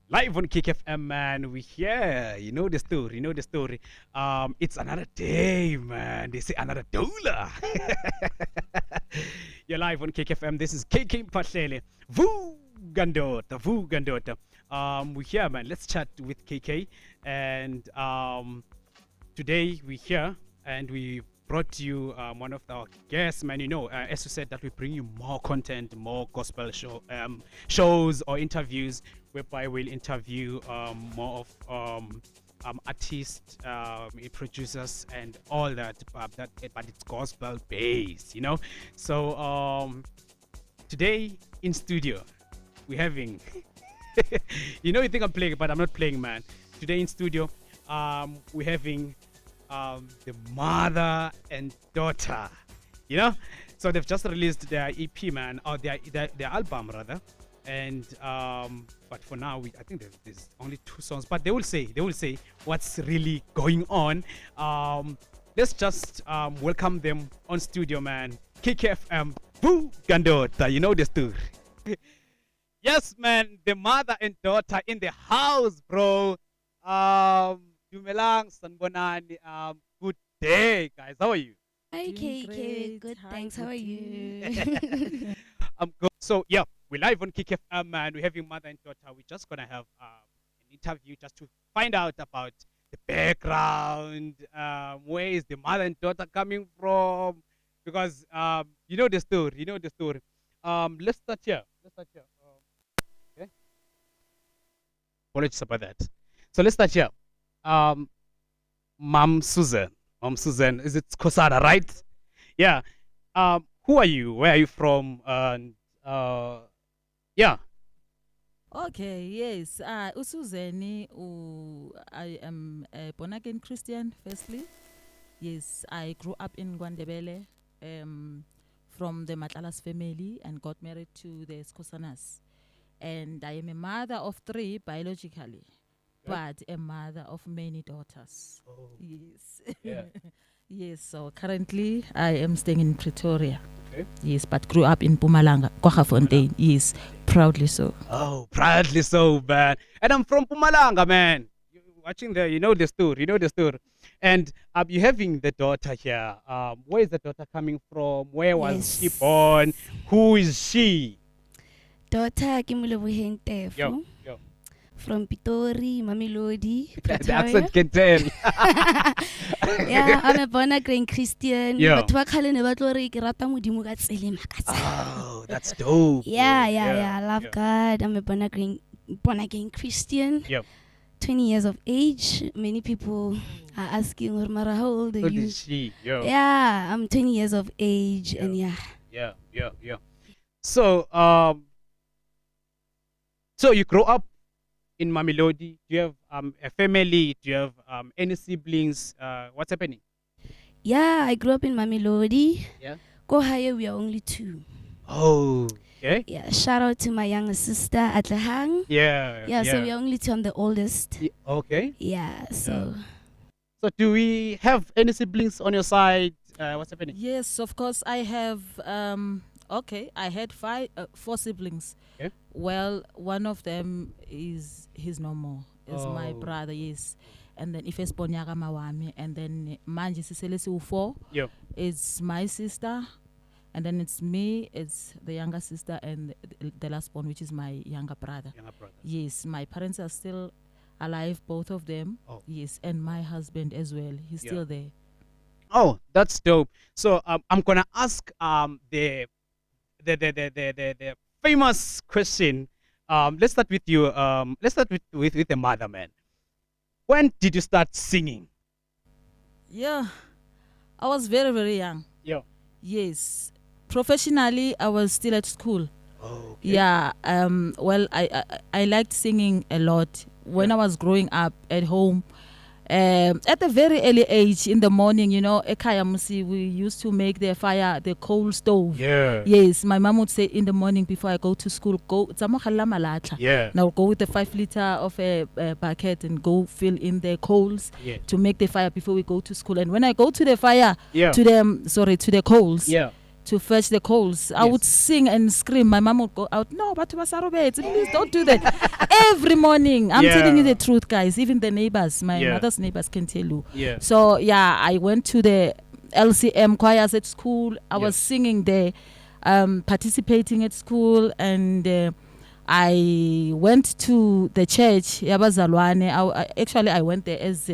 Live on Kick FM, man. We here. You know the story. You know the story. It's another day, man. They say another dollar. You're live on Kick FM. This is KK Patlele. Vu Gandota. Vu Gandota. We here, man. Let's chat with KK. And today we here and we brought you one of our guests, man. You know, as you said, that we bring you more content, more gospel shows or interviews, whereby we'll interview more of artists, producers, and all that. But it's gospel based, you know. So today in studio, we're having. You think I'm playing, but I'm not playing, man. Today in studio, we're having the mother and daughter, you know. So they've just released their EP, man, or their album rather. And but for now, I think there's only 2 songs. But they will say what's really going on. Let's just welcome them on studio, man. KKFM, Boo Gandota, you know the story. Yes, man, the mother and daughter in the house, bro. Dumelang, Sanbonani. Good day, guys. How are you? Hi, Doing KK. great. Good, Hi, thanks. How good are to you? I'm good. So yeah, we're live on Kick FM, man. We're having mother and daughter. We're just gonna have an interview just to find out about the background. Where is the mother and daughter coming from? Because you know the story. You know the story. Let's start here. Okay. Apologies about that. So let's start here. Um, Mom Susan. Mom Susan, is it Kosada, right? Yeah. Who are you? Where are you from? And yeah. Okay, yes. Usuzeni, I am a born again Christian, firstly. Yes, I grew up in Gwandebele from the Matlalas family and got married to the Skosanas. And I am a mother of 3 biologically, but a mother of many daughters. Oh, Yes. yeah. Yes, so currently I am staying in Pretoria. Okay. Yes, but grew up in Mpumalanga, Kwaggafontein. Yes, proudly so. Oh, proudly so, man. And I'm from Pumalanga, man. You watching there, you know the story. You know the story. And you having the daughter here. Where is the daughter coming from? Where was she Yes. born? Who is she? Daughter Kimuleboheng Tefo Yo, yo. from Pitori, Mamelodi, The Pretoria. accent can tell. Yeah, I'm a born again Christian. Yeah. Batho ba kgale ne ba tlo re ke rata Modimo ka tsela e makatsang. Oh, that's dope. Yeah, bro. yeah. I love God. I'm a born again Christian. Yep. 20 years of age. Many people are asking, Mara, how old are Who you? is she? Yo. Yeah, I'm 20 years of age, and yeah. Yeah. So, so you grow up in Mamelodi. Do you have a family? Do you have any siblings? What's happening? Yeah, I grew up in Mamelodi. Yeah. Go higher, we are only 2. Oh, okay. Yeah, shout out to my younger sister Atlahang. Yeah. Yeah, so we are only 2. I'm the oldest. Okay. Yeah, so So, do we have any siblings on your side? What's happening? Yes, of course. I have. I had 4 siblings. Okay. Well, one of them he's no more. Is my Oh. brother. Yes, and then if Esponyaga Mawami, and then Manje Siselesi 4 Yeah. is my sister, and then it's me. It's the younger sister, and the last one, which is my younger brother. Younger brother. Yes, my parents are still alive, both of them. Oh. Yes, and my husband as well. He's Yeah. still there. Oh, that's dope. So, I'm gonna ask the famous question. Let's start with you. Let's start with the mother, man. When did you start singing? Yeah, I was very, very young. Yeah. Yes, professionally, I was still at school. Oh. Yeah. Well, I liked singing a lot when Yeah. I was growing up at home. At a very early age in the morning, Ekaya Musi, we used to make the fire, the coal stove. Yeah. Yes, my mom would say in the morning before I go to school, go Yeah. now go with the 5 liter of a bucket and go fill in the coals Yeah. to make the fire before we go to school. And when I go to the fire, Yeah. to the coals, Yeah. to fetch the coals. I would sing and scream. My mom would go out, no, but please don't do that. Every morning. I'm telling you the truth, guys. Even the neighbors, my mother's neighbors can tell you. Yeah. So, yeah, I went to the LCM choirs at school. I was singing there, participating at school, and I went to the church, Yabazalwane. Actually, I went there as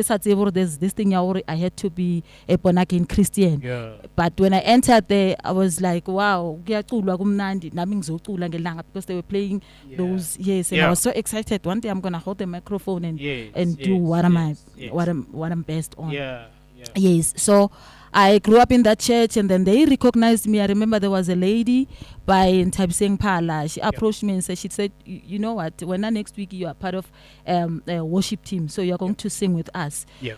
there's this thing I had to be a born again Christian. Yeah. But when I entered there, I was like, wow, because they were playing those, and I was so excited. One day I'm gonna hold the microphone and do what I'm best on. Yes. So I grew up in that church, and then they recognized me. I remember there was a lady by Ntabiseng Phala. She approached me and she said, you know what, when next week you are part of a worship team, so you're going to sing with us. Yeah.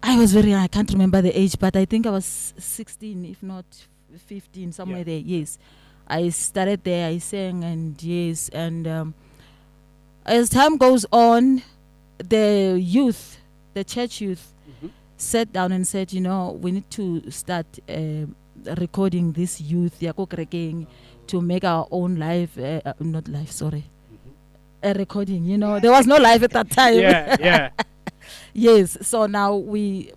I was I can't remember the age, but I think I was 16, if not 15, somewhere there. Yes. I started there, I sang, and as time goes on, the church youth, sat down and said, we need to start recording this youth to make our own live, not live, sorry, a recording. There was no live at that time. Yeah. Yes, so now my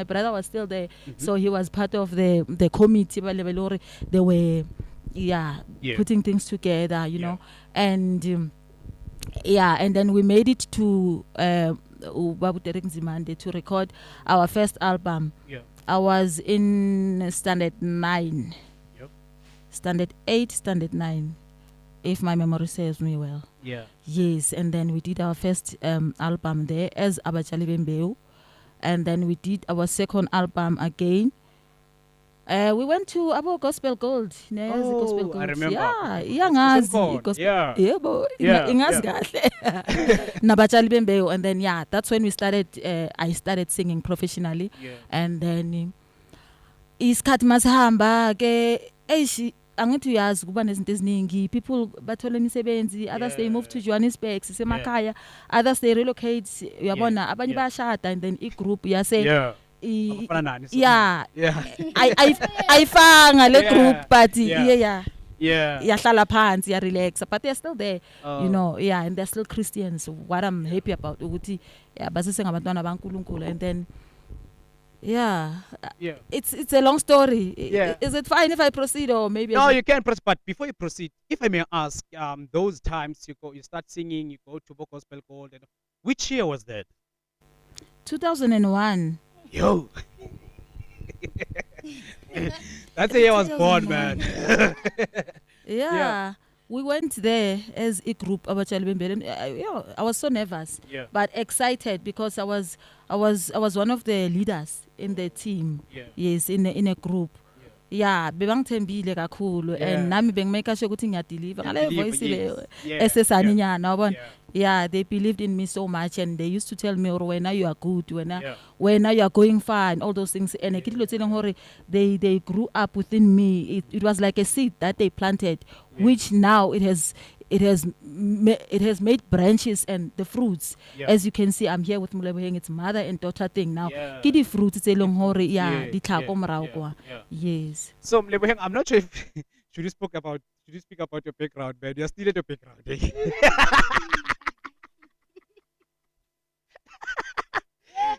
brother was still there, so he was part of the committee. They were putting things together, and and then we made it to to record our first album. I was in standard 9, standard 8, standard 9, if my memory serves me well. Yes, and then we did our first album there as Abachali Bembeu, and then we did our second album again. We went to Abo Gospel Gold. Gospel Gold. I remember. And then that's when we started. I started singing professionally, and then isikhathi masihamba ke angithi uyazi kuba nezinto eziningi, people bathola imisebenzi, others they move to Johannesburg sisemakhaya, others they relocate, uyabona, abanye bayashada, and then group yase ayifanga le group, but yahlala phansi, ya relax, but they're still there, and they're still Christians. What I'm happy about ukuthi basise ngabantwana baNkulunkulu. And then it's a long story. Is it fine if I proceed, or maybe no, you can proceed? But before you proceed, if I may ask, those times you start singing, you go to Gospel Gold, which year was that? 2001. Yo. That's the year I was born, man. We went there as a group. I was so nervous, but excited because I was one of the leaders in the team. Yes, in a group. Bebangithembile kakhulu, and nami bengimake sure ukuthi ngiyadeliver ngale voice le esesani nyana. They believed in me so much, and they used to tell me, when you are good, when you are going far, and all those things. And they grew up within me. It was like a seed that they planted, which now it has made branches and the fruits. As you can see, I'm here with Muleboheng. It's mother and daughter thing now. Kidi fruits it's a long hore. Yes. So Muleboheng, I'm not sure if should you speak about your background, man. You're still at your background.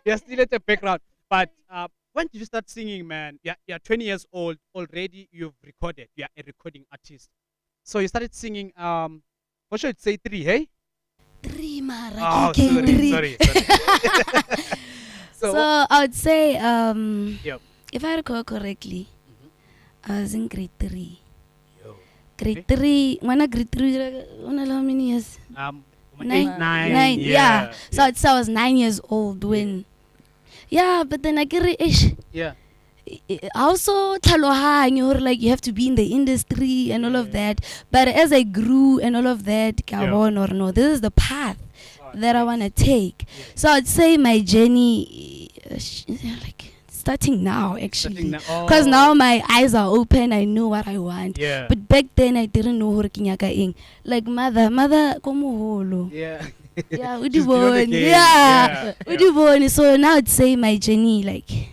You're still at the background. But when did you start singing, man? You're 20 years old already. You've recorded. You're a recording artist. So you started singing. What should I say? 3, hey? 3, Mara. Oh, sorry. So I would say, if I recall correctly, I was in grade 3. Grade 3. When I grade 3, how many years? 9. Yeah. So I'd say I was 9 years old when. But then I get it. Also, like you have to be in the industry and all of that. But as I grew and all of that, this is the path that I want to take. So I'd say my journey, like starting now, actually, because now my eyes are open. I know what I want. But back then I didn't know who ing. Like mother, komuholo. Udiboni. So now I'd say my journey, like.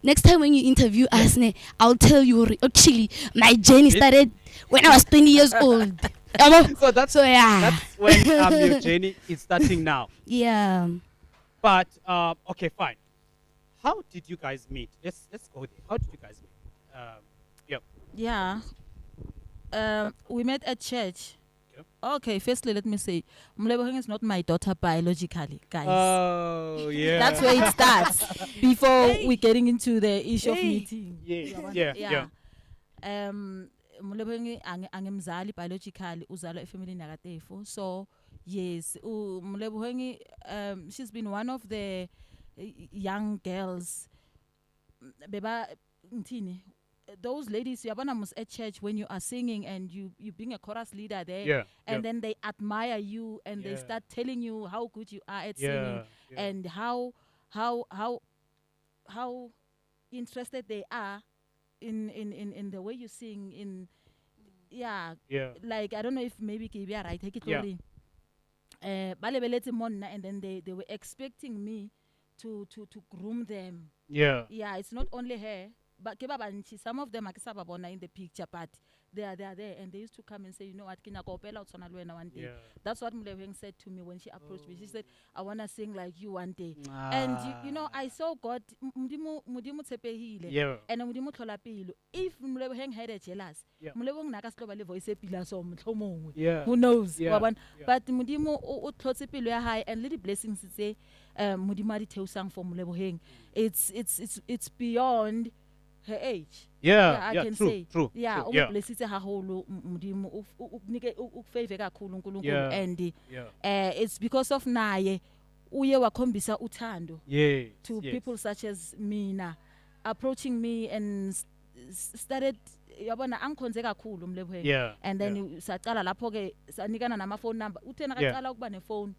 Next time when you interview us, I'll tell you actually my journey started when I was 20 years old. So yeah. that's when your journey is starting now. Yeah. But okay, fine. How did you guys meet? Let's go there. How did you guys meet? Yeah. We met at church. Yep. Okay, firstly, let me say, Mleboheng is not my daughter biologically, guys. Oh, yeah. That's where it starts before we getting into the issue of meeting. Yeah. Mleboheng angemzali biologically uzalwa efamily nakatefo. So yes, Mleboheng she's been one of the young girls. Beba ngithini, those ladies yabona must at church when you are singing and you being a chorus leader there, and then they admire you and they start telling you how good you are at singing and how interested they are in the way you sing like I don't know if maybe ke be right and then they were expecting me to groom them. It's not only her, but some of them are in the picture, but they are there and they used to come and say, you know what, one day. That's what Mleboheng said to me when she approached me. She said, I want to sing like you one day. And I saw God mudimu tshepehile and mudimu tlhola pelo. If Mleboheng had a jealous, Mleboheng naka sloba le voice pila so mohlomongwe. Who knows? But mudimu o tlhotse pelo ya hae and little blessings say mudimu di theosang for Mleboheng. It's beyond her age. I can say. True. Blessed haholo mudimu ukufavor kakhulu uNkulunkulu and it's because of naye uye wakhombisa uthando to people such as mina, approaching me and started yabona angikhonze kakhulu Mleboheng and then saqala lapho ke sanikana nama phone number uthena kaqala ukuba ne phone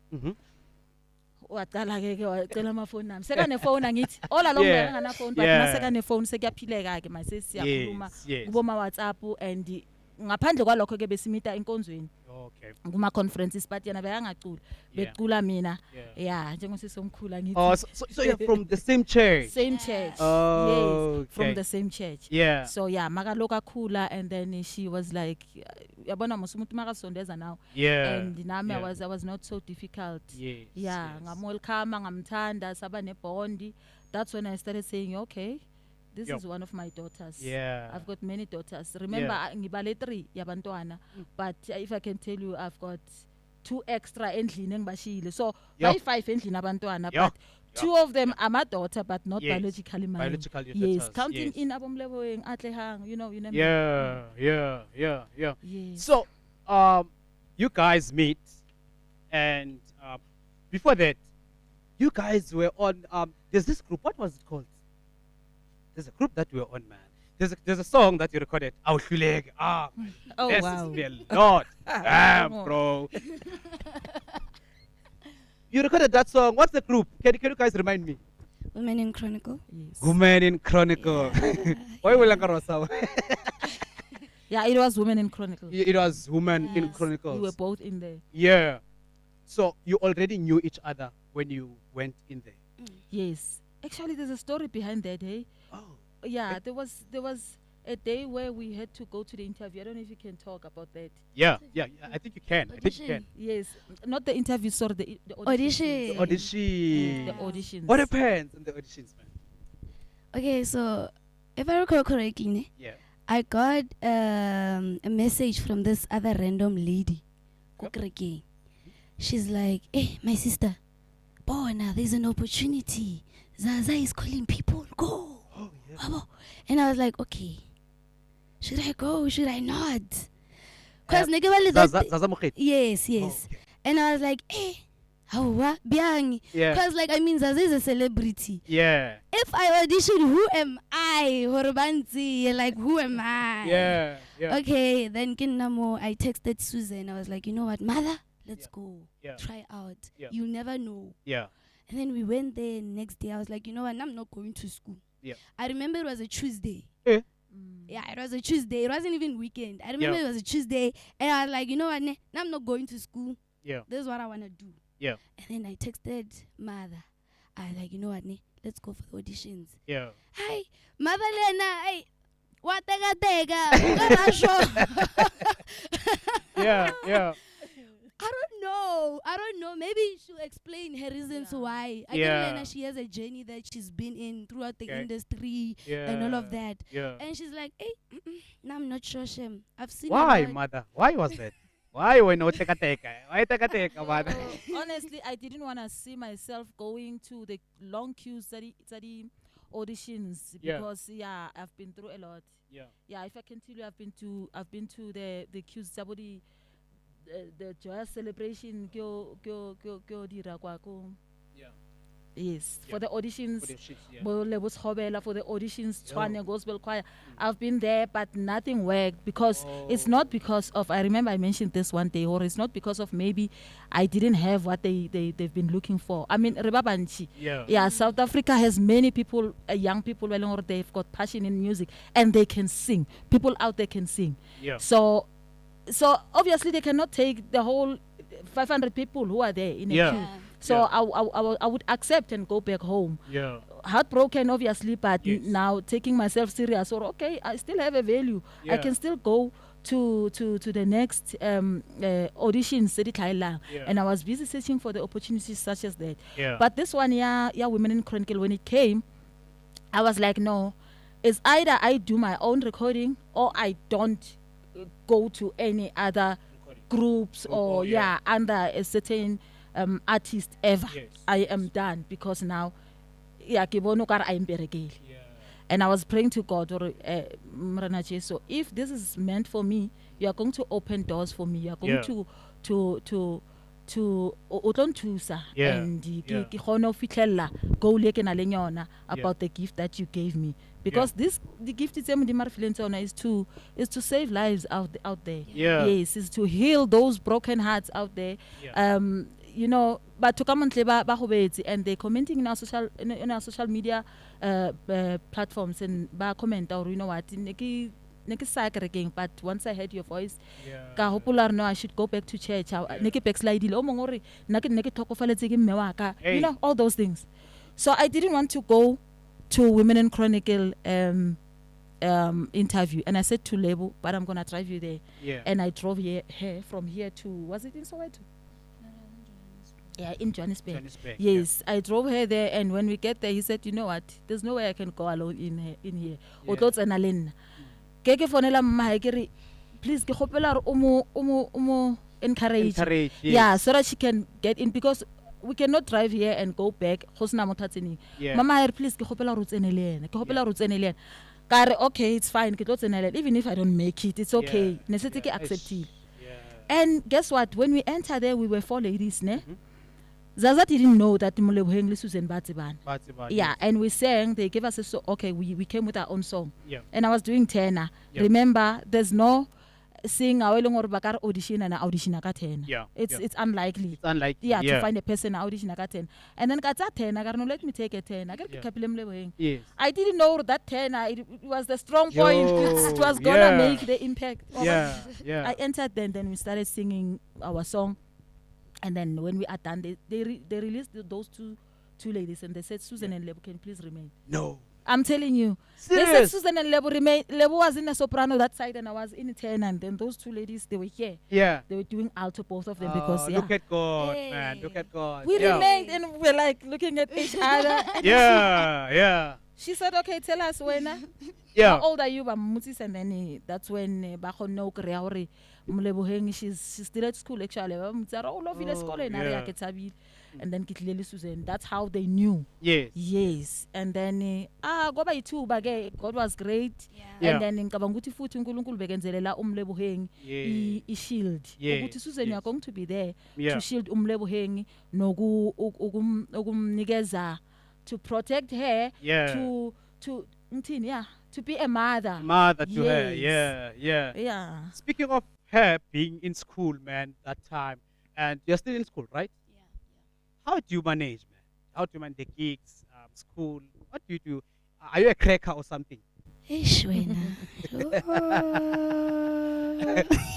waqala ke wacela ama phone nami sekane phone angithi ola lo ngeke ngana phone but masekane phone sekuyaphileka ke mase siyakhuluma kuboma WhatsApp and ngaphandle kwalokho ke besimita enkonzweni kuma conferences but yena bayangacula becula mina njengosisi omkhulu angithi so you're from the same church yes from the same church so makaloka khula and then she was like yabona musumuntu makasondeza now and nami I was not so difficult ngamwelcome ngamthanda saba ne bond. That's when I started saying okay, this is one of my daughters. I've got many daughters. Remember, ngibale 3 yabantwana, but if I can tell you, I've got 2 extra endlini engibashile. So 5 endlini abantwana, but 2 of them are my daughter, but not biologically mine. Counting in abomleboheng atlehang, you know. So, you guys meet, and before that, you guys were on. There's this group. What was it called? There's a group that we were on, man. There's a song that you recorded. Oh wow. A lot. Damn, bro. You recorded that song. What's the group? Can you guys remind me? Women in Chronicle. Yes. Women in Chronicle. Why will it was Women in Chronicle. It was Women in Chronicles. We were both in there. Yeah. So you already knew each other when you went in there. Yes. Actually, there's a story behind that, hey? There was a day where we had to go to the interview. I don't know if you can talk about that. Yeah, I think you can. Yes, not the interview, sorry, the audition. The auditions. What happens in the auditions, man? Okay, so if I recall correctly, I got a message from this other random lady. She's like, hey, my sister, now there's an opportunity. Zaza is calling people, go. And I was like, okay, should I go? Should I not? Because Zaza Mokgeti. Yes. Okay. And I was like, because Zaza is a celebrity. If I audition, who am I? Like, who am I? Okay, then I texted Susan. I was like, you know what, mother? Let's go. Try out. You'll never know. And then we went there. Next day, I was like, you know what? I'm not going to school. I remember it was a Tuesday. It was a Tuesday. It wasn't even weekend. I remember it was a Tuesday. And I was like, you know what? I'm not going to school. This is what I want to do. And then I texted mother. I was like, you know what? let's go for the auditions. Yeah. Hey, Mabalena, hey, what tega? Yeah. I don't know. Maybe she'll explain her reasons why. I Yeah. think she has a journey that she's been in throughout the Okay. industry Yeah. and all of that. Yeah. And she's like, hey, no, I'm not sure, Shem. I've seen Why, a lot." mother? Why was that? Why we no teka teka? Why teka teka, mother? Honestly, I didn't want to see myself going to the long queues study auditions Yeah. because I've been through a lot. Yeah. If I can tell you, I've been to the queues somebody the joyous celebration kyo dira kwa ko. Yeah. Yes, Yeah. for the auditions. For the shit, yeah. For the auditions, Yo. Tshwane Gospel Choir. I've been there, but nothing worked because it's not because of. I remember I mentioned this one day, or it's not because of maybe I didn't have what they've been looking for. I mean, Rebabanchi. Yeah. South Africa has many people, young people, they've got passion in music and they can sing. People out there can sing. Yeah. So obviously they cannot take the whole 500 people who are there in a Yeah. queue. Yeah. So Yeah. I would accept and go back home. Yeah. Heartbroken, obviously, but Yes. now taking myself serious. Or okay, I still have a value. I Yeah. can still go to the next auditions. Yeah. And I was busy searching for the opportunities such as that. Yeah. But this one, Women in Chronicle, when it came, I was like, no, it's either I do my own recording or I don't go to any other groups or under a certain artist ever. Yes. I am done because now ke bona okare I mberekile. Yeah. And I was praying to God, or Mrana Jesu, if this is meant for me, you are going to open doors for me. You are going Yeah. to otlonthusa Yeah. and Yeah. ke kgone ho fitlhella goal e ke nang le yona about the gift that you gave me, because the gift tse Modimo a re fileng tsona is to save lives out there. Yeah. Yes, is to heal those broken hearts out there. Yeah. You know, but to come and and they're commenting in our social media platforms, and ba comment or you know what, but once I heard your voice, ka hopola re no, I should go back to church. Ne ke backslide ile o mongwe re nna ke tlhokofaletse ke mme wa ka, Hey. you know, all those things. So I didn't want to go to Women in Chronicle interview, and I said to Lebo, but I'm gonna drive you there. Yeah. And I drove here from here to, was it in Soweto? Yeah, in Johannesburg. Johannesburg, Yes, I drove her there, and when we get there, he said, "You know what? There's no way I can go alone in here. Yeah. O tlo tsena le nna." Ke fonela mma hae ke re, please ke kgopela re o mo encourage. Encourage, yes. Yeah, so that she can get in, because we cannot drive here and go back. Go sena motho a tseneng. Yeah. Mama hae re, please ke kgopela re o tsene le yena. Ke kgopela re o tsene le yena. Ka re, okay, it's fine. Ke tlo tsena le yena. Even if I don't make it, it's okay. Yeah. Ne setse ke Yeah. acceptile. Yeah. And guess what? When we enter there, we were 4 ladies, ne? Zaza didn't know that Moleboheng le Susan Batsiban. Yeah, and we sang, they gave us a song. Okay, we came with our own song. Yeah. And I was doing tenor. Yeah. Remember, there's no sing audition and audition ka tenor. Yeah, It's yeah. it's unlikely. It's unlikely. To find a person audition ka tenor. And then ka tenor, no, let me take a tenor. Yes. I didn't know that tenor, it was the strong point. It was gonna Yeah. make the impact. Yeah. Yeah. I entered then we started singing our song. And then when we are done, they released those two ladies, and they said, Susan and Lebo, can you please remain? No. I'm telling you. They said Serious? Susan and Lebo remain. Lebo was in a soprano that side, and I was in a tenor. And then those 2 ladies, they were here. Yeah. They were doing alto, both of them, Oh, because look at God, man. Hey. Look at God. we Yeah. remained, and we were like looking at each other. And Yeah. she said, okay, tell us when. Yeah. How old are you? And then that's when Moleboheng, she's still at school actually. Yeah. And then Kitlele Susan, that's how they knew. Yes. Yes. And then go by 2 bage, God was great. Yeah. And then ngabanguthi futhi uNkulunkulu bekenzelela Moleboheng I shield. Yes. Ukuthi Susan, you are Yes. going to be there Yeah. to shield Moleboheng ukumnikeza, to protect her, Yeah. to be a mother. Mother to her. Yes. Yeah. Yeah. Yeah. Speaking of her being in school, man, that time, and you're still in school, right? How do you manage, man? How do you manage the gigs, school? What do you do? Are you a cracker or something? Eish, wena.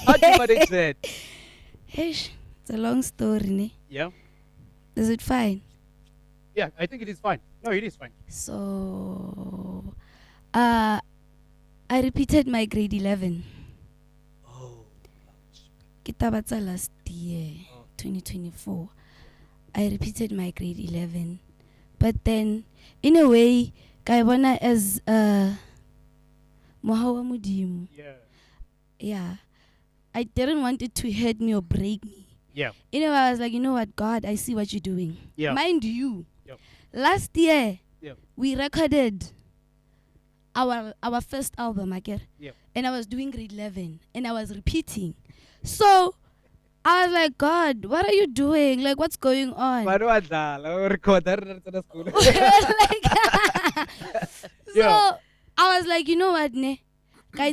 How do you manage that? Eish, it's a long story, ne? Yeah. Is it fine? Yeah, I think it is fine. No, it is fine. So, I repeated my grade 11. Oh. Kitabatsa last year, 2024. I repeated my grade 11. But then, in a way, kaibona as Mohawa Mudimu. Yeah. Yeah. I didn't want it to hurt me or break me. Yeah. You know, I was like, you know what, God, I see what you're doing. Yeah. Mind you, Yep. last year, Yep. we recorded our first album, again. Yep. And I was doing grade 11, and I was repeating. So, I was like, God, what are you doing? Like, what's going on? So, I was like, you know what, ne? Kai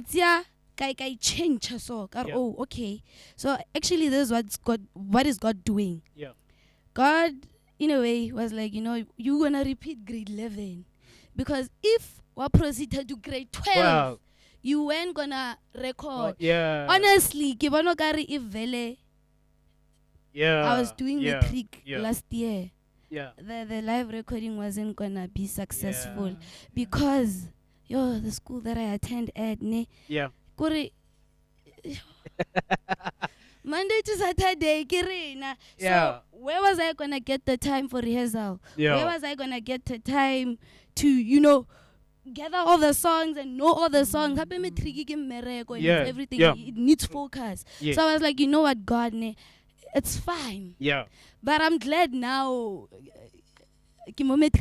change so. Oh, okay. So actually, this is what is God doing? Yeah. God, in a way, was like, you know, you're gonna repeat grade 11, because if we proceeded to grade 12, you weren't gonna record. Yeah. Honestly, Kibano if vele. Yeah. I was doing the trick last year. Yeah. The live recording wasn't gonna be successful because the school that I attend at ne. Yeah. Monday to Saturday, Kirina. Yeah. So where was I gonna get the time for rehearsal? Yeah. Where was I gonna get the time to, gather all the songs and know all the songs? Everything. It needs focus. Yeah. So I was like, you know what, God, it's fine. Yeah. But I'm glad now. I believe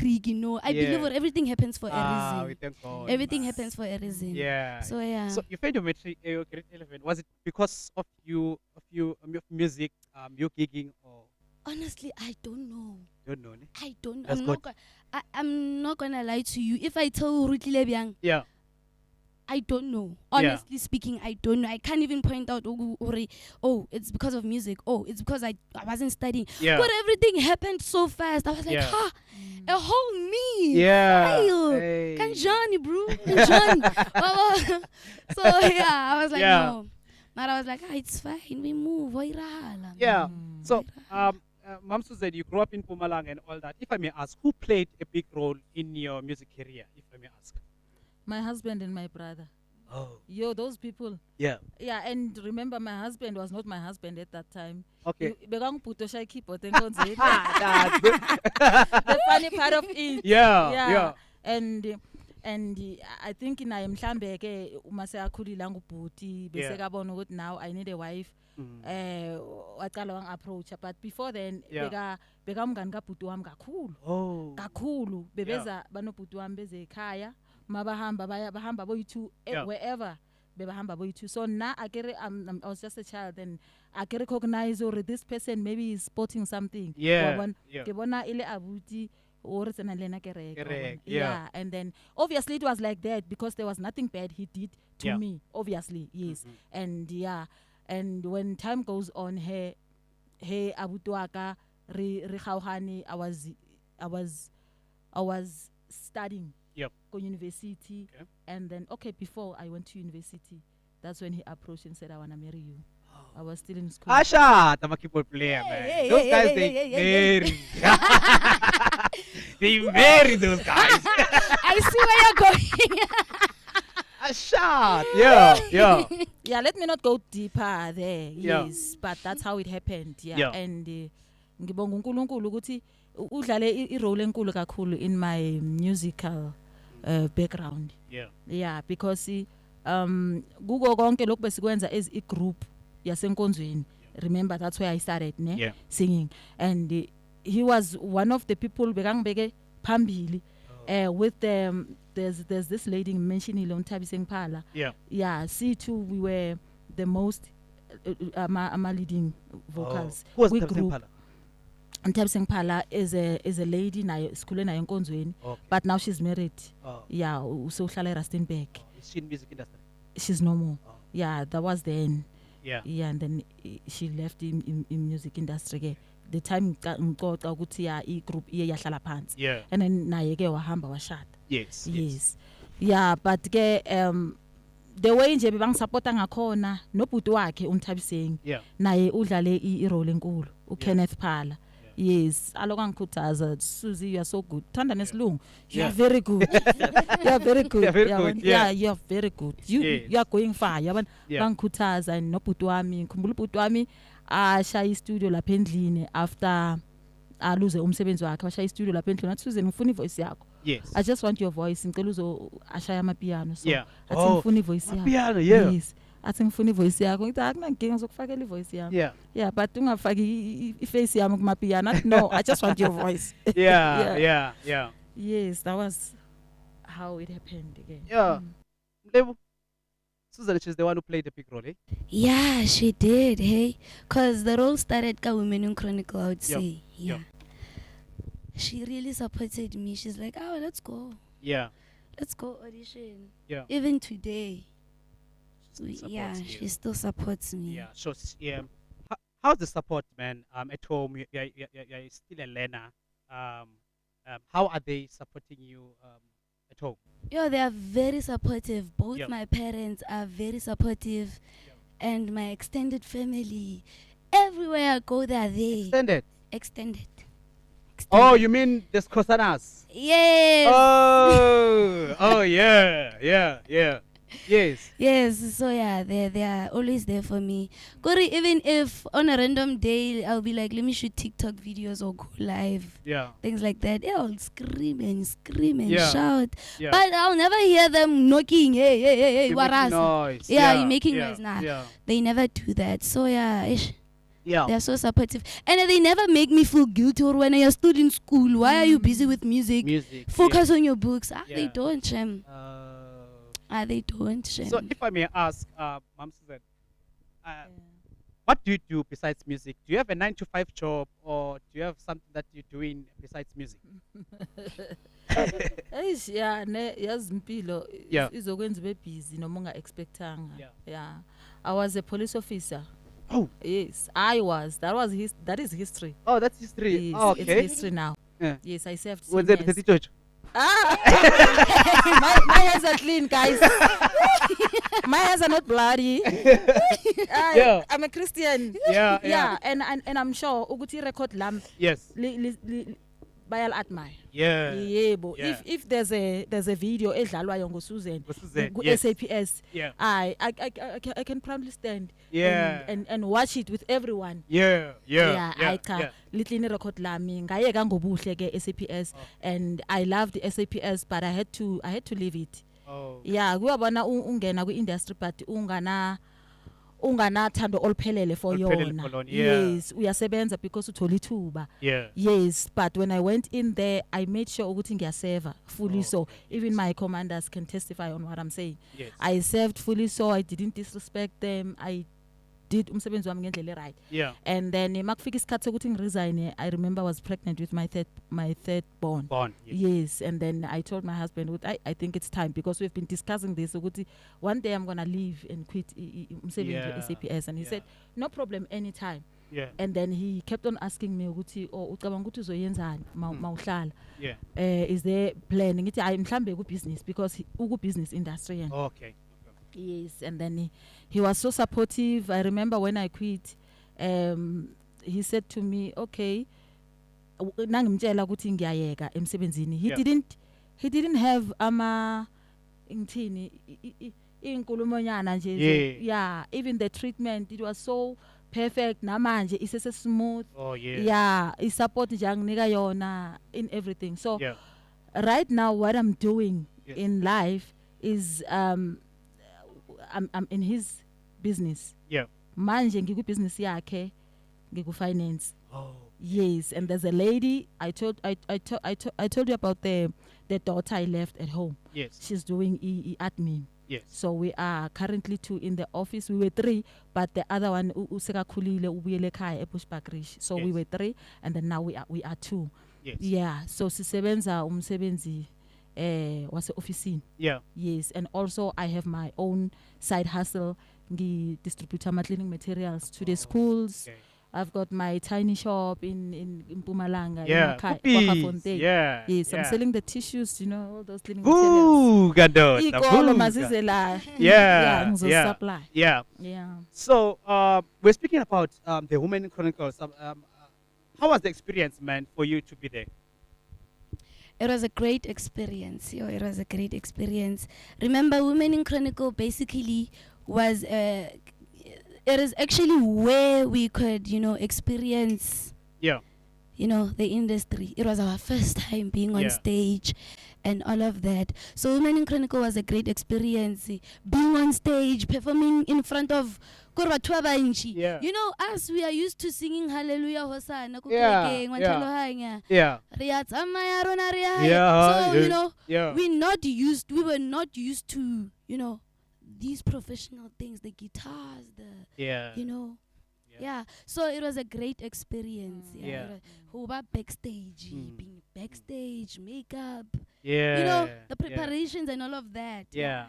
that everything happens for a reason. We thank God. Everything happens for a reason. Yeah. So yeah. So you failed your matric, your grade 11. Was it because of music, you gigging, or? Honestly, I don't know. Don't know. Ne? I don't. That's I'm not gonna lie to you. If I tell Rutile Biang, Yeah. I don't know. Honestly speaking, I don't know. I can't even point out, oh, it's because of music. Oh, it's because I wasn't studying. Yeah. But everything happened so fast. I was like, a whole me. Yeah. Hey. Kanjani, bro. Kanjani. So yeah, I was like, no. But I was like, it's fine. We move. Yeah. So, Mom Suzanne, you grew up in Mpumalanga and all that. If I may ask, who played a big role in your music career, if I may ask? My husband and my brother. Oh. Those people. Yeah. Yeah, and remember, my husband was not my husband at that time. Okay. The funny part of it. Yeah. And I think mhlambe ke uma seyakhulila ngubhuti bese kabona ukuthi now I need a wife. Waqala wang-approach, but before then bekamngani kabhuti wami kakhulu bebeza banobhuti wami beze ekhaya mabahamba bahamba boyi-2 wherever bebahamba boyi-2. So now I was just a child and I can recognize this person maybe is sporting something. Kebona ile abuti or correct. Yeah, and then obviously it was like that because there was nothing bad he did to me, obviously. Yes. And and when time goes on, hey abutuaka re khaohane, I was studying go university. And then before I went to university, that's when he approached and said, I want to marry you. I was still in school. Asha, I'm a keyboard player, man. Those guys, they marry. They marry those guys. I see where you're going. Asha, yeah. Yeah, let me not go deeper there. Yes, but that's how it happened. And ngibonga uNkulunkulu ukuthi udlale irole enkulu kakhulu in my musical background. Yeah, because kuko konke lokho besikwenza as a group yasenkonzweni. Remember, that's where I started singing, and he was one of the people bekangibeke phambili with there's this lady mentioning Nthabiseng Phala. C2, we were the most leading vocals. Who was Nthabiseng Phala? Nthabiseng Phala is a lady nayo skule nayo enkonzweni, but now she's married. So uhlala eRustenburg. Is she in music industry? She's no more. That was then. And then she left in music industry. The time ngicota ukuthi I group iye yahlala phansi. And then naye ke wahamba washada. Yes. But ke the way nje bebangisupporta ngakhona nobhuti wakhe uNthabiseng naye udlale irole enkulu uKenneth Phala. Yes, aloku angikhuthaza, Susie, you are so good. Thanda nesilungu. You are very good. You are very good. very Yabona? good, Yeah, you are very good. Yes. You are going far. Yabona? Yeah. Bangikhuthaza nobhuti wami, ngikhumbula ubhuti wami ashaya istudio lapha endlini after aluze umsebenzi wakhe, ashaya istudio lapha endlini. Athi Susan ngifuna ivoice yakho. Yes. I just want your voice. Ngicela ashaya amapiano. So Yeah. athi ngifuna ivoice yakho. Piano, yeah. Yes. Athi ngifuna ivoice yakho. Ngithi akunankinga ngizokufakela ivoice yami. Yeah. Yeah, but ungafaki iface yami kumapiano. No, I just want your voice. Yeah. Yes, that was how it happened again. Yeah. Mlebu, Susan, she's the one who played the big role, eh? Yeah, she did, hey. Because the role started ka Women in Chronicle, I would say. Yeah. She really supported me. She's like, oh, let's go. Yeah. Let's go audition. Yeah. Even today. Supports Yeah, you. she still supports me. Yeah. So, how's the support, man? At home, you're still a learner. How are they supporting you at home? Yo, they are very supportive. Both Yep. my parents are very supportive. And my extended family. Everywhere I go, they are there. Extended. Oh, you mean the Skosanas? Yes. Oh, yeah. Yes. Yes, so yeah, they are always there for me. Kori, even if on a random day I'll be like, let me shoot TikTok videos or go live, Yeah. things like that. I'll scream and Yeah. shout, Yeah. but I'll never hear them knocking. Hey, You what make us? noise. Yeah, you're making noise now. Yeah. They never do that. So yeah, Yeah. they're so supportive, and they never make me feel guilty. Or when you're still in school, why are you busy with music? Music. Focus on your books. They Yeah. don't, Shem. They don't, Shem. So if I may ask, Mom Susan, what do you do besides music? Do you have a 9-to-5 job, or do you have something that you're doing besides music? Yeah, yazi impilo Yeah. izokwenza ube busy noma unga expectanga. Yeah. Yeah. I was a police officer. Oh. Yes, I was. That is history. Oh, that's history. Yes, Oh, okay. it's history now. Yeah. Yes, I served. Was 10 it years. the church? My hands are clean, guys. My hands are not bloody. Yeah. I'm a Christian. Yeah. And I'm sure ukuthi record lam Yes. bayal admire. Yeah. Yebo. Yeah. If there's a video edlalwayo ngoSusan ku yes. SAPS, Yeah. I can proudly stand Yeah. and watch it with everyone. Yeah. I can little record lami ngayeka ngobuhle ke SAPS, and I loved the SAPS, but I had to leave it. Oh. Yeah, kuyabona ungena ku-industry but unganathando oluphelele for Oluphelele for yona. lona, yeah. Yes, uyasebenza because uthola ithuba. Yeah. Yes, but when I went in there, I made sure ukuthi ngiyaseva fully. So even my commanders can testify on what I'm saying. Yes. I served fully, so I didn't disrespect them. I did umsebenzi wami ngendlela right. Yeah. And then makufika isikhathi sokuthi ngiresign, I remember I was pregnant with my third born. Yes, and then I told my husband, I think it's time, because we've been discussing this. One day I'm gonna leave and quit umsebenzi with SAPS, and he said, no problem, anytime. Yeah. And then he kept on asking me ukuthi ucabanga ukuthi uzoyenzani mawuhlala. Yeah. Is there plan? Ngithi hayi mhlambe ku business, because uku business industry. Okay. Yes, and then he was so supportive. I remember when I quit, he said to me, okay, nangimtshela ukuthi ngiyayeka emsebenzini. He didn't have ngithini inkulumonyana nje. Yeah, even the treatment, it was so perfect. Namanje isese smooth. Oh yeah. Yeah, I support nje anginika yona in everything. So right now what I'm doing in life is I'm in his business. Yeah. Manje ngiku business yakhe, ngiku finance. Oh. Yes, and there's a lady I told you about the daughter I left at home. Yes. She's doing admin. Yes. So we are currently 2 in the office. We were 3, but the other one usekakhulile ubuyele ekhaya eBushbuckridge. So we were 3, and then now we are 2. Yes. Yeah. So sisebenza umsebenzi wase office. Yeah. Yes, and also I have my own side hustle. Ngi distribute my cleaning materials to the schools. Okay. I've got my tiny shop in Mpumalanga. Yeah. Yeah. Yes, I'm selling the tissues, all those cleaning materials. Yeah. Supply. Yeah. Yeah. So we're speaking about the Women Chronicles. how was the experience, man, for you to be there? It was a great experience. It was a great experience. Remember, Women in Chronicle basically was it is actually where we could, experience, the industry. It was our first time being on stage and all of that. So Women in Chronicle was a great experience. Being on stage, performing in front of Yeah. Us, we are used to singing Hallelujah, Hosanna. Yeah. So, we were not used to, these professional things, the guitars, so it was a great experience. Who were backstage, being backstage, makeup, the preparations and all of that. Yeah.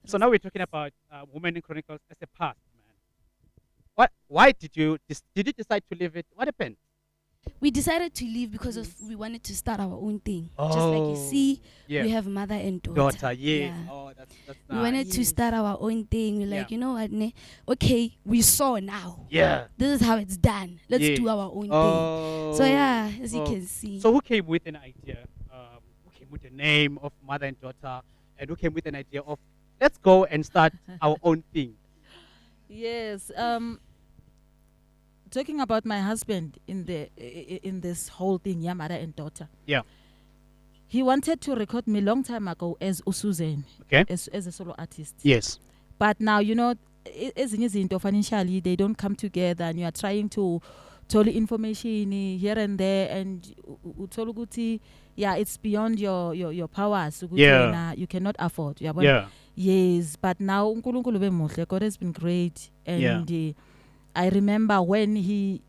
So now we're talking about Women in Chronicles as a past, man. Why did you decide to leave it? What happened? We decided to leave because we wanted to start our own thing. Just like you see, we have mother and daughter. Oh, that's nice. We wanted to start our own thing. We're like, you know what, okay, we saw now. Yeah. This is how it's done. Let's do our own thing. So as you can see. So who came with an idea? Who came with the name of mother and daughter? And who came with an idea of, let's go and start our own thing? Yes. Talking about my husband in this whole thing, mother and daughter. Yeah. He wanted to record me long time ago as Usuzeni, okay, as a solo artist. Yes. But now, as financially, they don't come together, and you are trying to tell information here and there, and it's beyond your powers. You cannot afford. Yeah. Yes, but now God has been great, and I remember when he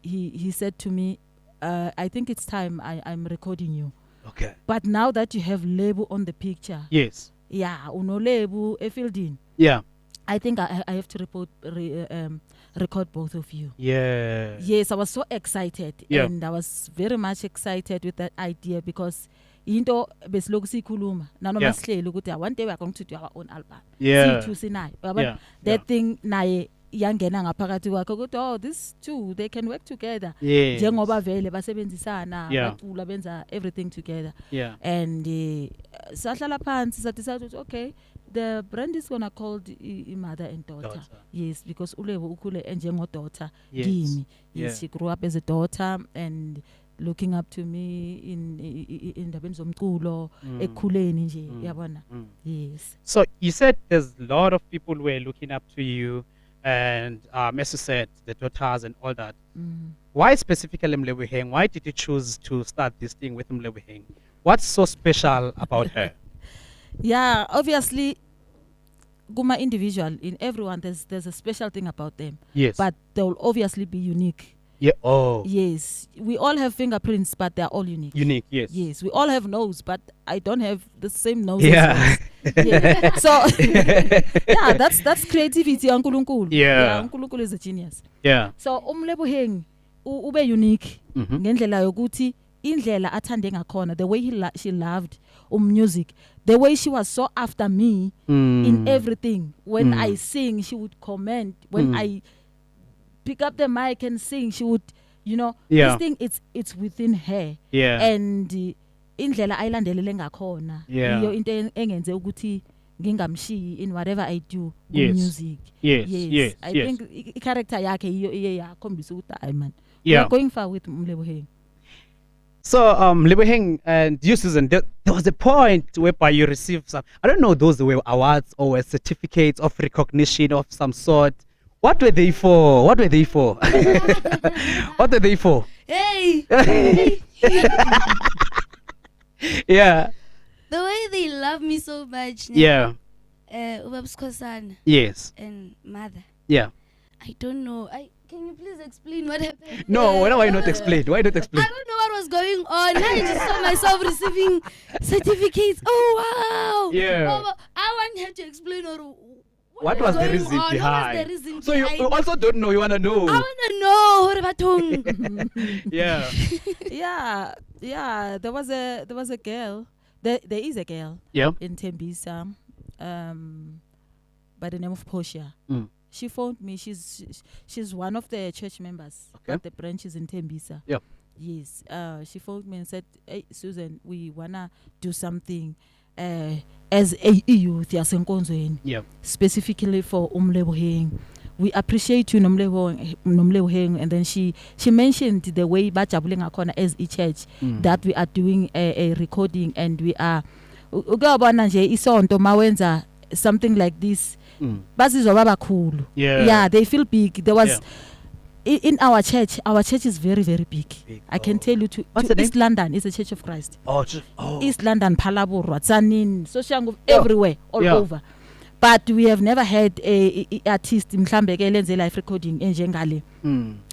said to me, I think it's time I'm recording you. Okay. But now that you have label on the picture. Yes. Yeah, uno label filled in. Yeah. I think I have to record both of you. Yeah. Yes, I was so excited. Yeah. And I was very much excited with that idea because into besilokhu sikhuluma nanoma sihleli ukuthi one day we are going to do our own album. Yeah. That thing naye yangena ngaphakathi kwakhe ukuthi these two they can work together. Yes. Njengoba vele basebenzisana bacula benza everything together. Yeah. And sahlala phansi sadecided ukuthi okay, the brand is gonna called mother and daughter. Yes, because Ulebo ukule njengodaughter kimi. Yes, she grew up as a daughter and looking up to me in ndabeni zomculo ekukhuleni nje yabona. Yes. So you said there's a lot of people who were looking up to you, and as you said, the daughters and all that. Why specifically Mlebogeng? Why did you choose to start this thing with Mlebogeng? What's so special about her? Yeah, obviously, Guma individual, in everyone there's a special thing about them. Yes. But they will obviously be unique. Yeah. Oh. Yes. We all have fingerprints, but they're all unique. Unique. Yes. Yes. We all have nose, but I don't have the same nose. Yeah. Yeah. So yeah, that's creativity. Unkulunkulu. Yeah. Unkulunkulu is a genius. Yeah. So Mlebogeng ube unique. Ngendlela yokuthi indlela athande ngakhona, the way she loved music, the way she was so after me in everything. When I sing, she would comment. When I pick up the mic and sing, she would, this thing, it's within her. Yeah. And indlela ayilandelele ngakhona. Iyo into engenze ukuthi ngingamshiyi in whatever I do with music. Yes. I think character yakhe iyo yakhombisa ukuthi ay man. Yeah. We are going far with Mlebogeng. So, Mlebogeng and you, Susan, there was a point whereby you received some, I don't know, those were awards or certificates of recognition of some sort. What were they for? What were they for? What were they for? Hey! Yeah. The way they love me so much. Yeah. Ubabs Khosana. Yes. And mother. Yeah. I don't know. Can you please explain what happened? No, why not explain? Why not explain? I don't know what was going on. I just saw myself receiving certificates. Oh, wow. Yeah. Oh, I want her to explain what was the reason behind? What was the reason so you also don't know, you want to know. I want to know. Yeah. Yeah, there was a girl. There is a girl in Tembisa by the name of Portia. She phoned me. She's one of the church members at the branches in Tembisa. Yeah. Yes, she phoned me and said, "Hey, Susan, we wanna do something as a youth yasenkonzweni, specifically for Umleboheng. We appreciate you, Nomleboheng." And then she mentioned the way bajabule ngakhona as a church that we are doing a recording, and we are ukubona nje isonto mawenza something like this. Bazizwa baba khulu. Yeah, they feel big. There was in our church is very, very big. I can tell you to East London is a Church of Christ. East London, Phalaborwa, Tsanin, Soshangu, everywhere, all over. But we have never had a artist mhlambe ke lenze live recording enjengale.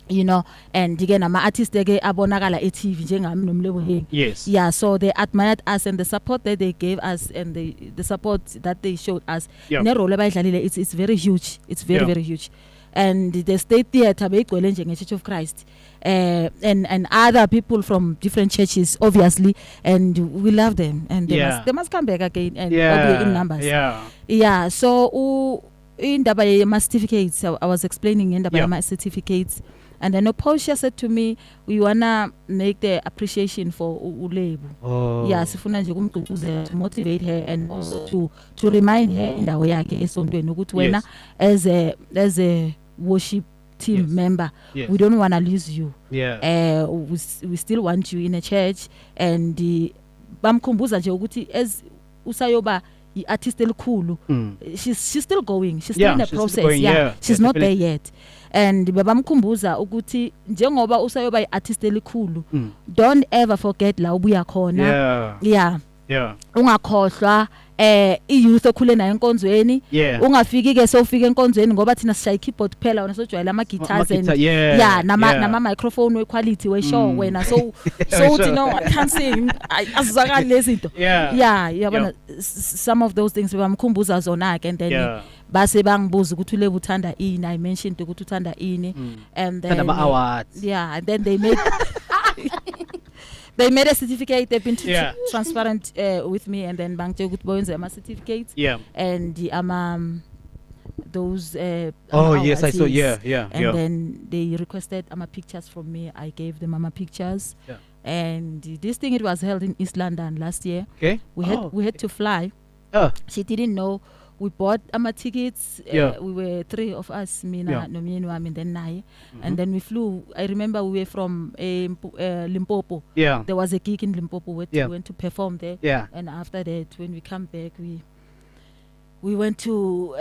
You know, and again ama artists ke abonakala e-TV njengami Nomleboheng. Yes. Yeah, so they admired us, and the support that they gave us, and the support that they showed us. Ne role abayidlalile, it's very huge. It's very, very huge. And the State Theatre beyigcwele nje nge-Church of Christ, and other people from different churches, obviously, and we love them, and they must come back again, and in numbers. Yeah. So indaba yama certificates, I was explaining indaba yama certificates, and then Portia said to me, we wanna make the appreciation for Ulebu. Yeah, sifuna nje kumgqugquzela, to motivate her, and also to remind her indawo yakhe esontweni ukuthi wena as a worship team member, we don't want to lose you. We still want you in a church, and bamkhumbuza nje ukuthi as usayoba i-artist elikhulu, she's still going, she's still in the process. She's not there yet. And babamkhumbuza ukuthi njengoba usayoba i-artist elikhulu, don't ever forget la ubuya khona. Ungakhohlwa i-youth okhule nayo enkonzweni, ungafiki ke sowufika enkonzweni ngoba thina sishaya keyboard kuphela, wena sojwayela ama guitars and nama microphone we quality we show wena, so uthi no, I can't sing, azizakali lezi zinto. Yabona some of those things bamkhumbuza zona ke, and then base bangibuza ukuthi ule uthanda ini, I mentioned ukuthi uthanda ini, and then awards. And then they made they made a certificate. They've been transparent with me, and then bank good boys my certificates. And those yes, I saw. And then they requested pictures from me. I gave them pictures. And this thing, it was held in East London last year. We had to fly. She didn't know. We bought tickets. We were 3 of us, Mina, Nomyeni wami, and then Naye. And then we flew. I remember we were from Limpopo. There was a gig in Limpopo. We went to perform there. And after that, when we come back, we went to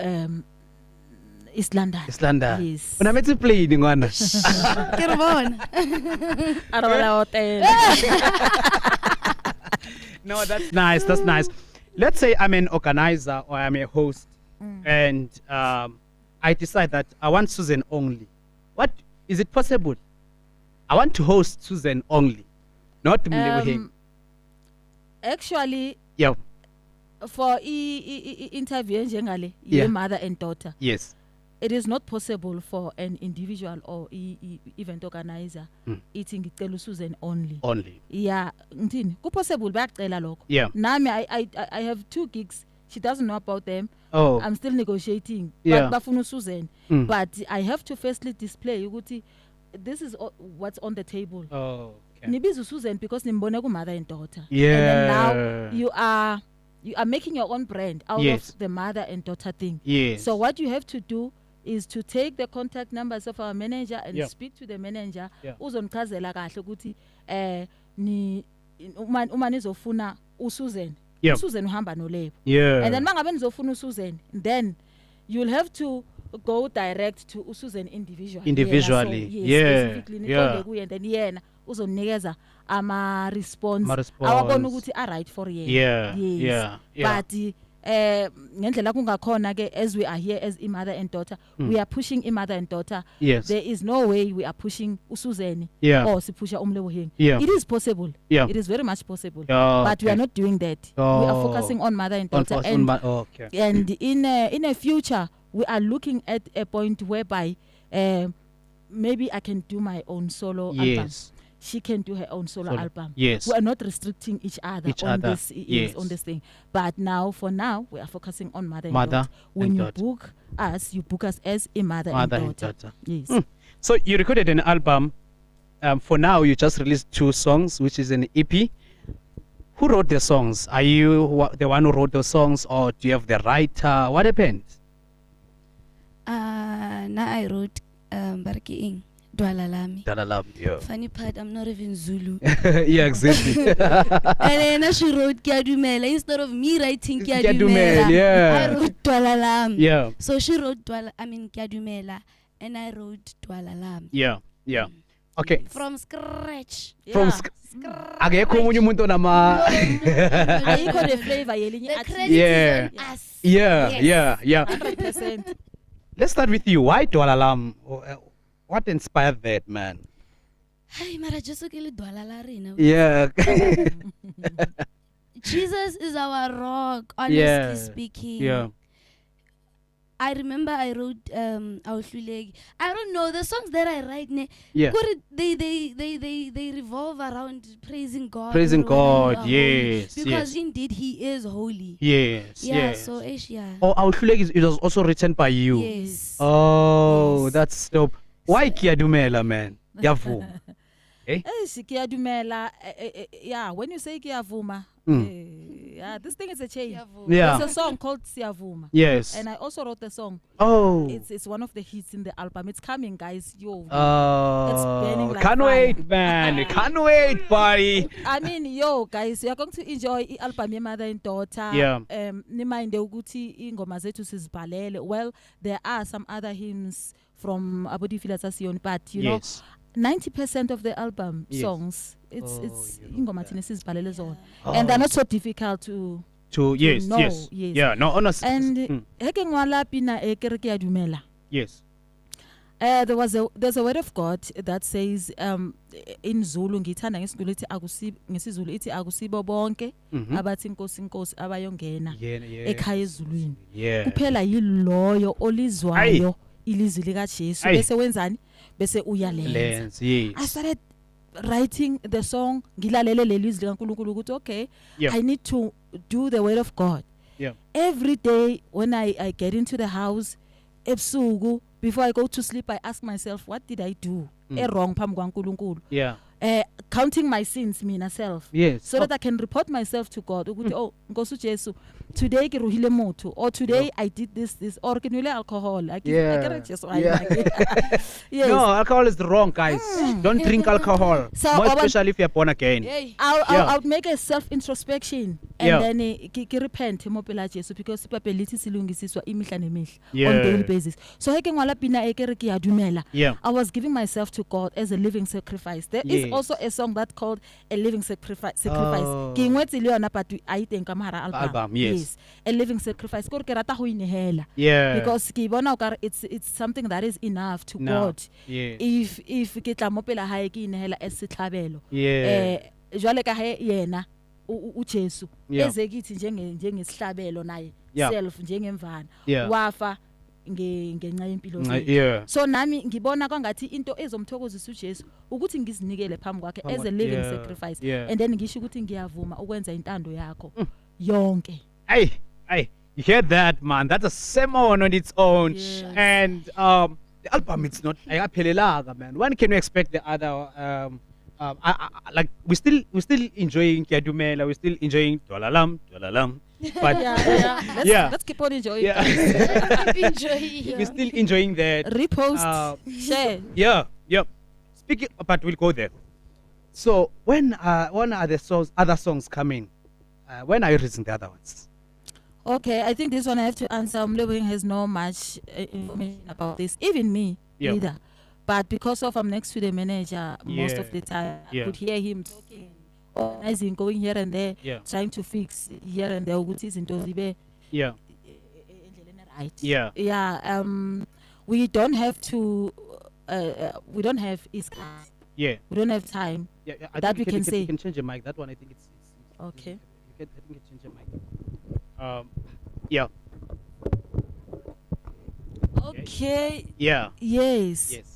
East London. Yes. When I met to play in one. No, that's nice. That's nice. Let's say I'm an organizer or I'm a host, and I decide that I want Susan only. What is it possible? I want to host Susan only, not Mleboheng. Actually, for interview njengale, mother and daughter. Yes. It is not possible for an individual or event organizer eating ngicela Susan only. Yeah, ngithini? Kupossible bayacela lokho. Nami I have 2 gigs. She doesn't know about them. I'm still negotiating. But bafuna Susan. But I have to firstly display ukuthi this is what's on the table. Nibiza Susan because nimbone ku mother and daughter. And then now you are making your own brand out of the mother and daughter thing. So what you have to do is to take the contact numbers of our manager and speak to the manager. Uzonichazela kahle ukuthi ni uma nizofuna uSusan. uSusan uhamba noLebo. And then mangabe nizofuna uSusan, then you'll have to go direct to uSusan individually. Specifically niqonde kuye, and then yena uzonikeza ama response awabona ukuthi are right for yena. But ngendlela kungakhona ke, as we are here as mother and daughter, we are pushing mother and daughter. There is no way we are pushing uSusan or sipusha Umleboheng. It is possible. It is very much possible. But we are not doing that. We are focusing on mother and daughter. And in a future, we are looking at a point whereby maybe I can do my own solo album. She can do her own solo album. We are not restricting each other on this thing. But now, for now, we are focusing on mother and daughter. When you book us as a mother and daughter. Yes. So you recorded an album for now, you just released 2 songs, which is an EP. Who wrote the songs? Are you the one who wrote the songs, or do you have the writer? What happened? Now I wrote Barking Dwala Lami. Dalalam, yeah. Funny part, I'm not even Zulu. Yeah, exactly. And then she wrote Kiadumela. Instead of me writing Kiadumela, yeah. I wrote Dwala Lami. Yeah. So she wrote Kiadumela, and I wrote Dwala Lami. Yeah, yeah. Okay. From scratch. From akekho omunye umuntu onama Ayikho the flavor yelinye The athi. credit Yeah. is on us. Yeah, Yes. yeah. 100%. Let's start with you. Why Dwalalam? What inspired that, man? Hey, mara Jesu ke le Dwala la rena. Yeah. Jesus is our rock, honestly Yeah. speaking. Yeah. I remember I wrote Auhlulegi. I don't know the songs that I write. Yeah. They revolve around praising God. Praising when we are God. holy. Yes. Because Yes. indeed He is holy. Yes. Yeah. Yes. So yeah. Oh, Auhlulegi it was also written by you. Yes. Oh, Yes. that's dope. Why Kiadumela, man? Yavuma. Kiyadumela, yeah, when you say Kiyavuma, yeah, this thing is a chain. Yeah. There's a song called Siyavuma. Yes. And I also wrote the song. Oh. It's one of the hits in the album. It's coming, guys. Yo. Oh. burning like Can't fire. wait, man. Can't wait, buddy. I mean, yo, guys, we are going to enjoy the album Ye Mother and Daughter. Yeah. Nimande ukuthi ingoma zethu sizibhalele. Well, there are some other hymns from Abudi Filata Sion, but you know, 90% of the album Oh, songs, it's you know ingoma that. thina sizibhalele zona. Oh. And they're not so difficult to Yes, know, yes. yes. Yeah, no, honestly. and heke ngwala pina e ke re ke a dumela. Yes. There's a word of God that says in Zulu ngithanda ngesizulu ithi akusibo bonke abathi inkosi inkosi abayongena ekhaya ezulwini. Yeah. Kuphela yiloyo olizwayo ilizwi lika Jesu bese wenzani bese uyalenza. Yes. I started writing the song ngilalele lelizwi likaNkulunkulu ukuthi okay, Yeah. I need to do the word of God. Yeah. Every day when I get into the house ebusuku before I go to sleep I ask myself what did I do wrong phambi kwaNkulunkulu. Yeah. Counting my sins mina self. Yes. So that I can report myself to God ukuthi oh Nkosi Jesu today ke ruhile motho or today I did this or ke nwele alcohol. I get just why. Yes. No, alcohol is wrong, guys. Don't drink alcohol. So, More especially if you're born again. I would make a self introspection and Yeah. then ke repent mo pela Jesu because ipape lithi silungisiswa imihla nemihla Yeah. on daily basis. So heke ngwala pina e ke re ke a dumela. Yeah. I was giving myself to God as a living sacrifice. There is also a song that called a living sacrifice. Oh. Ke ngwetse le yona but I think am hara album. Yes. A living sacrifice. Ko re ke rata ho inehela. Yeah. Because ke bona o kare it's something that is enough to God. Yeah. If ke tla mo pela hae ke inehela as setlhabelo. Yeah. Jwale ka he yena uJesu Yeah. ezekithi njengesihlabelo naye Yeah. self njengemvana Yeah. wafa ngenxa yempilo zethu. Yeah. So nami ngibona kwangathi into ezomthokozisa uJesu ukuthi ngizinikele phambi kwakhe as a living Yeah. sacrifice Yeah. and then ngisho ukuthi ngiyavuma ukwenza intando yakho yonke. Hey, you hear that, man? That's a sermon on its own. Yes. And the album, it's not ayaphelelaga, man. When can we expect the other? Like we're still enjoying Kiadumela, we're still enjoying Dwalalam, but Let's keep on enjoying. yeah, we're still enjoying that. Repost, share. Yeah. Speaking, but we'll go there. So when are the other songs coming? When are you releasing the other ones? Okay, I think this one I have to answer. Mlebeng has no much information about this, even me either. But because of I'm next to the manager most of the time, I could hear him talking, organizing, going here and there, trying to fix here and there. Yeah. Right. Yeah. We don't have to. We don't have iskas. Yeah. We don't have time. Yeah. That we can say. You can change your mic. That one, I think it's Okay. I think you change your mic. Yeah. Okay. Yeah. Yes. Yes.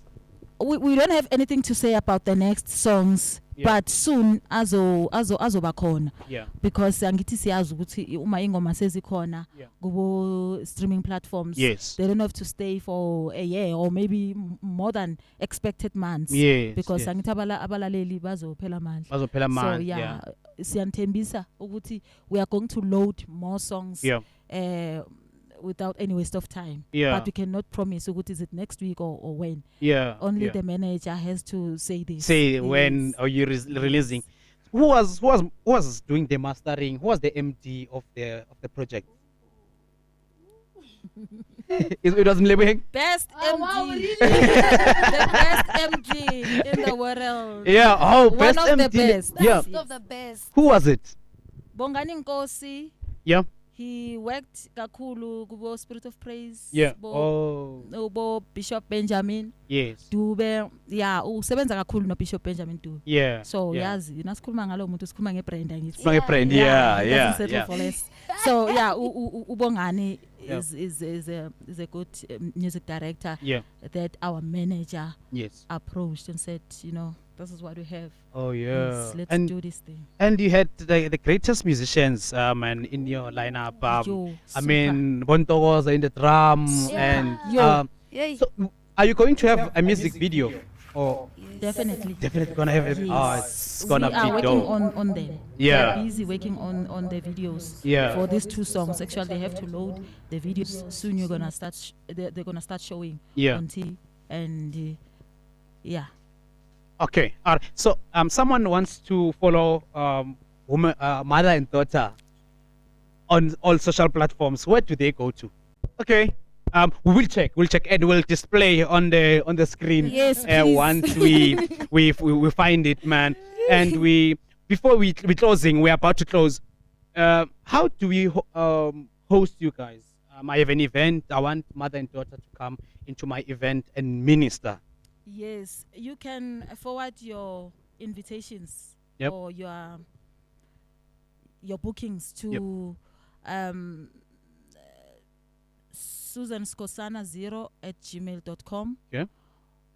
We don't have anything to say about the next songs but soon azoba khona Yeah. because angithi siyazi ukuthi uma ingoma sezikhona kubo streaming platforms, Yes. they don't have to stay for a year or maybe more than expected months, Yes. because yes. angithi abalaleli bazophela amandla. Bazophela So amandla, yeah, siyanthembisa ukuthi we are going to load more songs Yeah. without any waste of time. Yeah. But we cannot promise is it next week or when. Yeah. Only yeah. the manager has to say this. Say when Yes. are you releasing? Who was doing the mastering? Who was the MD of the project? It was Mlebeng. Best Oh, MD. wow, really? The best MD in the world. Yeah. Oh, One best of MD. the best. Yeah. Best of the best. Who was it? Bongani Nkosi. Yeah. He worked kakhulu kubo Spirit of Praise. Yeah. Bo, Oh. Bo Bishop Benjamin Yes. Dube. Yeah, usebenza kakhulu no Bishop Benjamin Dube. Yeah. So yeah. yazi nasikhuluma ngalo muntu sikhuluma ngebrand angithi. My friend. he Yeah. doesn't settle Yeah. for less. So yeah, Ubongani Yeah. is a good music director Yeah. that our manager Yes. approached and said, this is what we have. Oh yeah. Yes, let's and do this thing. and you had the greatest musicians and in your lineup. Yo, I super. mean, Bontogoza in the drum Yeah. and Yo. Yay. so are you going to have a music video? Or Definitely. definitely gonna have it. Yes. Oh, it's gonna we are be working dope. on them. Yeah. We're busy working on the videos. Yeah. For these two songs, actually, they have to load the videos soon. You're gonna start. They're gonna start showing Yeah. on TV, and yeah. Okay. All right. So someone wants to follow woman, mother and daughter on all social platforms. Where do they go to? Okay. We will check. We'll check and we'll display on the screen. Yes, please. Once we find it, man. And before we closing, we're about to close. How do we host you guys? I have an event. I want mother and daughter to come into my event and minister. Yes, you can forward your invitations Yep. or your bookings to susanskosana0@gmail.com Yeah.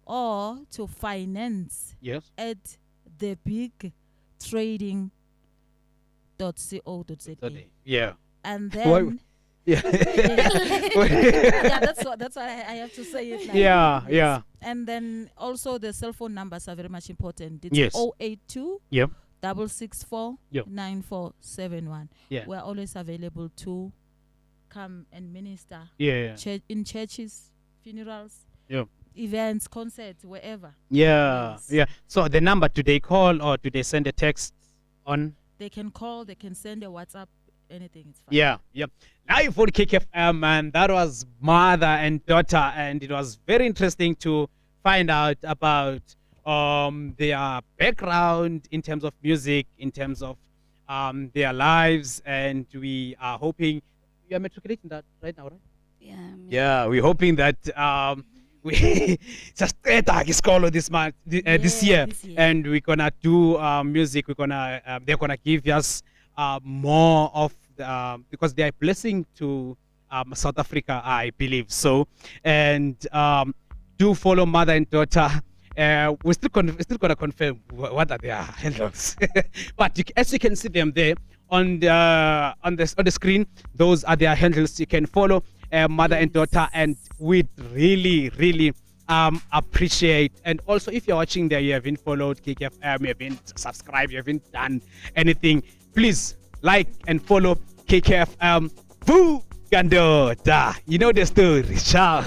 or to finance Yes. at thebigtrading.co.za. Yeah. And Why- then Yeah. yeah, that's what I have to say it like. Yeah, Yes. yeah. And then also the cell phone numbers are very much important. It's Yes. 082 Yep. 664 Yep. 9471. Yeah. We're always available to come and minister Yeah. in churches, funerals, Yep. events, concerts, wherever. Yeah. Yes. Yeah. So the number, do they call or do they send a text on? They can call, they can send a WhatsApp, anything. It's fine. Yeah. Yeah. Live for KKFM, and that was mother and daughter, and it was very interesting to find out about their background in terms of music, in terms of their lives, and we are hoping you are matriculating that right now, right? Yeah. Yeah, we're hoping that we just isikolo this month, this year, this year. and we're gonna do music. We're gonna they're gonna give us more of because they are blessing to South Africa, I believe so. And do follow mother and daughter. We're still gonna confirm what are their handles, but as you can see them there on the screen, those are their handles. You can follow mother and daughter, and we'd really appreciate. And also, if you're watching there, you haven't followed KKFM, you haven't subscribed, you haven't done anything, please like and follow KKFM. Boo Gandota, you know the story. Ciao.